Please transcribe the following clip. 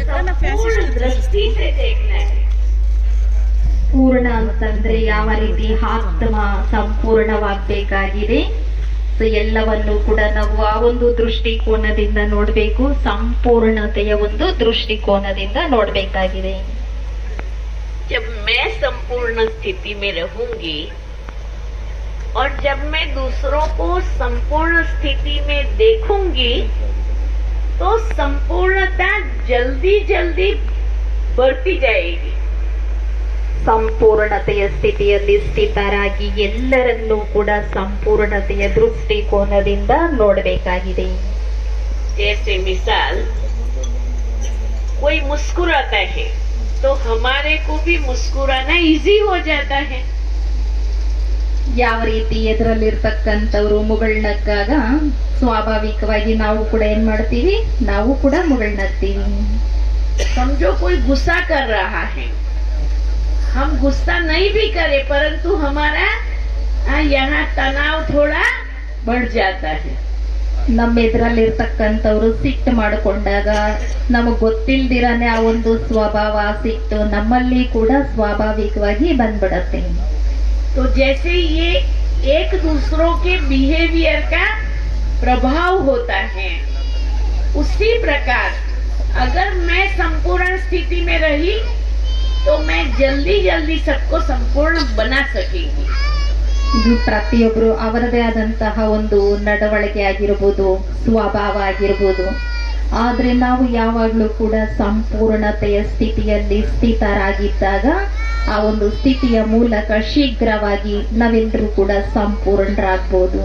संपूर्ण दृष्टि से देखना है। ಪೂರ್ಣ ಅಂತಂದ್ರೆ ಯಾವ ರೀತಿ ಆತ್ಮ ಸಂಪೂರ್ಣವಾಗಬೇಕಾಗಿದೆ. ಸೊ ಎಲ್ಲವನ್ನು ಕೂಡ ನಾವು ಆ ಒಂದು ದೃಷ್ಟಿಕೋನದಿಂದ ನೋಡ್ಬೇಕು, ಸಂಪೂರ್ಣತೆಯ ಒಂದು ದೃಷ್ಟಿಕೋನದಿಂದ ನೋಡ್ಬೇಕಾಗಿದೆ. जब मैं संपूर्ण स्थिति में रहूंगी और जब मैं दूसरों को संपूर्ण स्थिति में देखूंगी तो संपूर्णता जल्दी जल्दी बढ़ती जाएगी. ಸಂಪೂರ್ಣತೆಯ ಸ್ಥಿತಿಯಲ್ಲಿ ಸ್ಥಿತರಾಗಿ ಎಲ್ಲರನ್ನೂ ಕೂಡ ಸಂಪೂರ್ಣತೆಯ ದೃಷ್ಟಿಕೋನದಿಂದ ನೋಡಬೇಕಾಗಿದೆ. जैसे मिसाल, कोई मुस्कुराता है तो हमारे को भी मुस्कुराना इजी हो जाता है. ಯಾವ ರೀತಿ ಎದುರಲ್ಲಿರ್ತಕ್ಕಂಥವ್ರು ಮುಗುಳ್ನಕ್ಕಾಗ ಸ್ವಾಭಾವಿಕವಾಗಿ ನಾವು ಕೂಡ ಏನ್ ಮಾಡ್ತೀವಿ, ನಾವು ಕೂಡ ಮುಗುಳ್ನಗ್ತೀವಿ. समझो कोई गुस्सा कर रहा है, हम गुस्सा नहीं भी करें परंतु हमारा यहाँ तनाव थोड़ा बढ़ जाता है. ನಮ್ಮ ಎದುರಲ್ಲಿರ್ತಕ್ಕಂಥವ್ರು ಸಿಟ್ಟು ಮಾಡಿಕೊಂಡಾಗ ನಮಗ್ ಗೊತ್ತಿಲ್ದಿರಾನೆ ಆ ಒಂದು ಸ್ವಭಾವ ಸಿಟ್ಟು ನಮ್ಮಲ್ಲಿ ಕೂಡ ಸ್ವಾಭಾವಿಕವಾಗಿ ಬಂದ್ಬಿಡತ್ತೆ. तो जैसे ये एक दूसरों के बिहेवियर का प्रभाव होता है, उसी प्रकार अगर मैं संपूर्ण स्थिति में रही तो मैं जल्दी जल्दी सबको संपूर्ण बना सकेंगी. ಇದು ಪ್ರತಿಯೊಬ್ರು ಅವರದೇ ಆದಂತಹ ಒಂದು ನಡವಳಿಕೆ ಆಗಿರ್ಬೋದು, ಸ್ವಭಾವ ಆಗಿರ್ಬೋದು. ಆದ್ರೆ ನಾವು ಯಾವಾಗ್ಲೂ ಕೂಡ ಸಂಪೂರ್ಣತೆಯ ಸ್ಥಿತಿಯಲ್ಲಿ ಸ್ಥಿತರಾಗಿದ್ದಾಗ ಆ ಒಂದು ಸ್ಥಿತಿಯ ಮೂಲಕ ಶೀಘ್ರವಾಗಿ ನಾವೆಲ್ಲರೂ ಕೂಡ ಸಂಪೂರ್ಣರಾಗ್ಬೋದು.